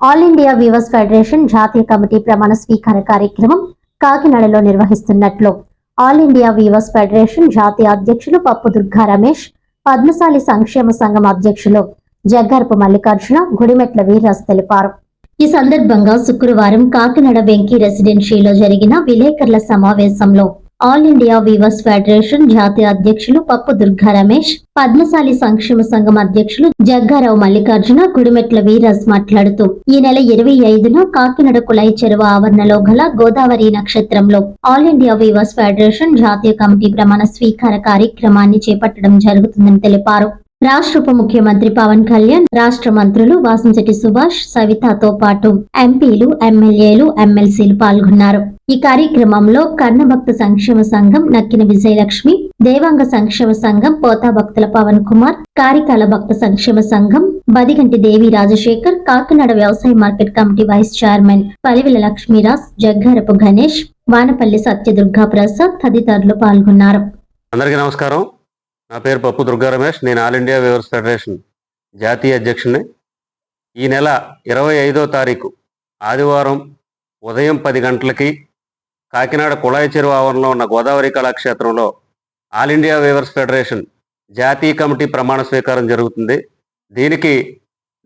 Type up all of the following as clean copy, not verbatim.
All India weavers federation జాతీయ కమిటీ ప్రమాణ స్వీకార కార్యక్రమం కాకినాడలో నిర్వహిస్తున్నట్లు ఆల్ ఇండియా వీవర్స్ ఫెడరేషన్ జాతీయ అధ్యక్షులు పప్పు దుర్గా రమేష్, పద్మశాలి సంక్షేమ సంఘం అధ్యక్షులు జగ్గారపు మల్లికార్జున, గుడిమెట్ల వీర్రాజు తెలిపారు. ఈ సందర్భంగా శుక్రవారం కాకినాడ వెంకీ రెసిడెన్షియలో జరిగిన విలేకరుల సమావేశంలో ఆల్ ఇండియా వీవర్స్ ఫెడరేషన్ జాతీయ అధ్యక్షులు పప్పు దుర్గా రమేష్, పద్మశాలి సంక్షేమ సంఘం అధ్యక్షులు జగ్గారావు మల్లికార్జున, గుడిమెట్ల వీర్రాజ్ మాట్లాడుతూ ఈ నెల 25న కాకినాడ కుళాయి చెరువు ఆవరణలో గల గోదావరి నక్షత్రంలో ఆల్ ఇండియా వీవర్స్ ఫెడరేషన్ జాతీయ కమిటీ ప్రమాణ స్వీకార కార్యక్రమాన్ని చేపట్టడం జరుగుతుందని తెలిపారు. రాష్ట్ర ఉప ముఖ్యమంత్రి పవన్ కళ్యాణ్, రాష్ట్ర మంత్రులు వాసంశెట్టి సుభాష్, సవితతో పాటు ఎంపీలు, ఎమ్మెల్యేలు, ఎమ్మెల్సీలు పాల్గొన్నారు. ఈ కార్యక్రమంలో కర్ణభక్త సంక్షేమ సంఘం నక్కిన విజయలక్ష్మి, దేవాంగ సంక్షేమ సంఘం పోతా భక్తుల పవన్ కుమార్, కారికాల భక్త సంక్షేమ సంఘం బదిగంటి దేవి రాజశేఖర్, కాకినాడ వ్యవసాయ market committee vice chairman Palivela Lakshmiraj, Jaggarapu Ganesh, Vanapalli Satyadurga Prasad తదితరులు పాల్గొన్నారు. అందరికీ నమస్కారం. నా పేరు పప్పు దుర్గా రమేష్. నేను ఆల్ ఇండియా వీవర్స్ ఫెడరేషన్ జాతీయ అధ్యక్షుడిని. ఈ నెల 25వ తారీఖు ఆదివారం ఉదయం 10 గంటలకి కాకినాడ కుళాయి చెరువు ఆవరణలో ఉన్న గోదావరి కళాక్షేత్రంలో ఆల్ ఇండియా వీవర్స్ ఫెడరేషన్ జాతీయ కమిటీ ప్రమాణ స్వీకారం జరుగుతుంది. దీనికి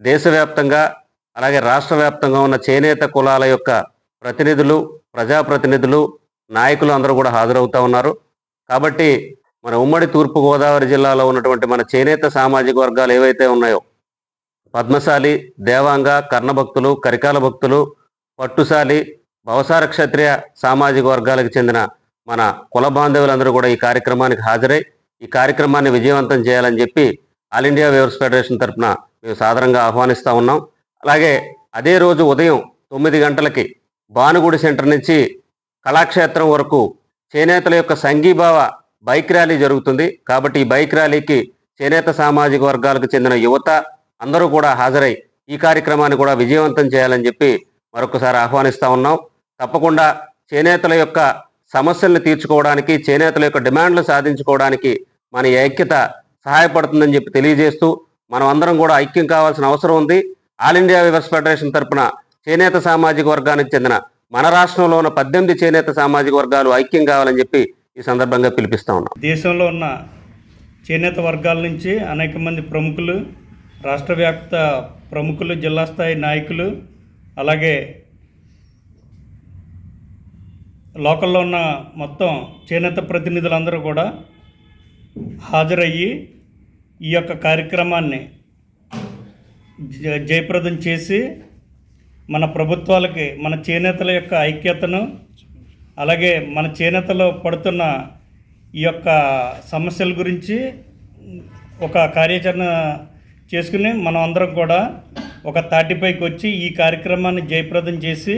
దేశవ్యాప్తంగా అలాగే రాష్ట్ర వ్యాప్తంగా ఉన్న చేనేత కులాల యొక్క ప్రతినిధులు, ప్రజాప్రతినిధులు, నాయకులు అందరూ కూడా హాజరవుతూ ఉన్నారు. కాబట్టి మన ఉమ్మడి తూర్పుగోదావరి జిల్లాలో ఉన్నటువంటి మన చేనేత సామాజిక వర్గాలు ఏవైతే ఉన్నాయో, పద్మశాలి, దేవాంగ, కర్ణభక్తులు, కరికాల భక్తులు, పట్టుశాలి, భవసార క్షత్రియ సామాజిక వర్గాలకు చెందిన మన కుల బాంధవులందరూ కూడా ఈ కార్యక్రమానికి హాజరై ఈ కార్యక్రమాన్ని విజయవంతం చేయాలని చెప్పి ఆల్ ఇండియా వీవర్స్ ఫెడరేషన్ తరఫున మేము సాదరంగా ఆహ్వానిస్తూ ఉన్నాం. అలాగే అదే రోజు ఉదయం 9 గంటలకి భానుగుడి సెంటర్ నుంచి కళాక్షేత్రం వరకు చేనేతల యొక్క సంఘీభావ బైక్ ర్యాలీ జరుగుతుంది. కాబట్టి ఈ బైక్ ర్యాలీకి చేనేత సామాజిక వర్గాలకు చెందిన యువత అందరూ కూడా హాజరై ఈ కార్యక్రమాన్ని కూడా విజయవంతం చేయాలని చెప్పి మరొకసారి ఆహ్వానిస్తూ ఉన్నాం. తప్పకుండా చేనేతల యొక్క సమస్యలను తీర్చుకోవడానికి, చేనేతల యొక్క డిమాండ్లు సాధించుకోవడానికి మన ఐక్యత సహాయపడుతుందని చెప్పి తెలియజేస్తూ మనం అందరం కూడా ఐక్యం కావాల్సిన అవసరం ఉంది. ఆల్ ఇండియా వీవర్స్ ఫెడరేషన్ తరఫున చేనేత సామాజిక వర్గానికి చెందిన మన రాష్ట్రంలో ఉన్న 18 చేనేత సామాజిక వర్గాలు ఐక్యం కావాలని చెప్పి ఈ సందర్భంగా పిలిపిస్తా ఉన్నాం. దేశంలో ఉన్న చేనేత వర్గాల నుంచి అనేక మంది ప్రముఖులు, రాష్ట్ర వ్యాప్త ప్రముఖులు, జిల్లా స్థాయి నాయకులు, అలాగే లోకల్లో ఉన్న మొత్తం చేనేత ప్రతినిధులందరూ కూడా హాజరయ్యి ఈ యొక్క కార్యక్రమాన్ని జయప్రదం చేసి మన ప్రభుత్వాలకి మన చేనేతల యొక్క ఐక్యతను, అలాగే మన చేనేతలో పడుతున్న ఈ యొక్క సమస్యల గురించి ఒక కార్యాచరణ చేసుకుని మనం అందరం కూడా ఒక తాటిపైకి వచ్చి ఈ కార్యక్రమాన్ని జయప్రదం చేసి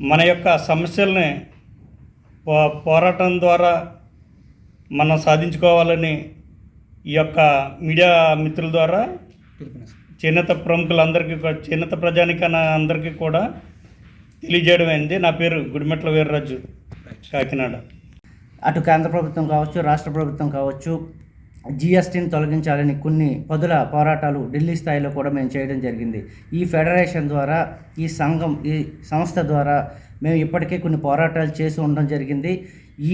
మన యొక్క సమస్యల్ని పోరాటం ద్వారా మనం సాధించుకోవాలని ఈ యొక్క మీడియా మిత్రుల ద్వారా చేనేత ప్రముఖులందరికీ, చేనేత ప్రజానికైనా అందరికీ కూడా తెలియజేయడం అయింది. నా పేరు గుడిమెట్ల వీర్రాజు, కాకినాడ. అటు కేంద్ర ప్రభుత్వం కావచ్చు, రాష్ట్ర ప్రభుత్వం కావచ్చు, జిఎస్టీని తొలగించాలని కొన్ని పదుల పోరాటాలు ఢిల్లీ స్థాయిలో కూడా మేము చేయడం జరిగింది. ఈ ఫెడరేషన్ ద్వారా, ఈ సంఘం, ఈ సంస్థ ద్వారా మేము ఇప్పటికే కొన్ని పోరాటాలు చేసి ఉండడం జరిగింది.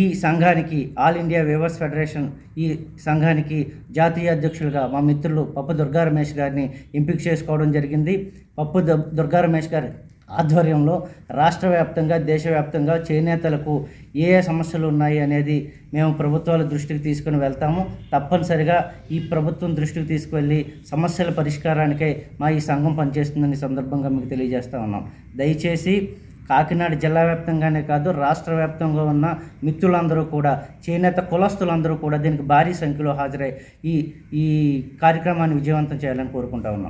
ఈ సంఘానికి, ఆల్ ఇండియా వీవర్స్ ఫెడరేషన్ ఈ సంఘానికి జాతీయ అధ్యక్షులుగా మా మిత్రులు పప్పు దుర్గా రమేష్ గారిని ఎంపిక చేసుకోవడం జరిగింది. పప్పు దుర్గా రమేష్ గారి ఆధ్వర్యంలో రాష్ట్ర వ్యాప్తంగా, దేశవ్యాప్తంగా చేనేతలకు ఏ సమస్యలు ఉన్నాయి అనేది మేము ప్రభుత్వాల దృష్టికి తీసుకుని వెళ్తాము. తప్పనిసరిగా ఈ ప్రభుత్వం దృష్టికి తీసుకువెళ్ళి సమస్యల పరిష్కారానికై మా ఈ సంఘం పనిచేస్తుందని సందర్భంగా మీకు తెలియజేస్తూ ఉన్నాం. దయచేసి కాకినాడ జిల్లా వ్యాప్తంగానే కాదు, రాష్ట్ర వ్యాప్తంగా ఉన్న మిత్రులందరూ కూడా, చేనేత కులస్తులందరూ కూడా దీనికి భారీ సంఖ్యలో హాజరై ఈ కార్యక్రమాన్ని విజయవంతం చేయాలని కోరుకుంటా ఉన్నాం.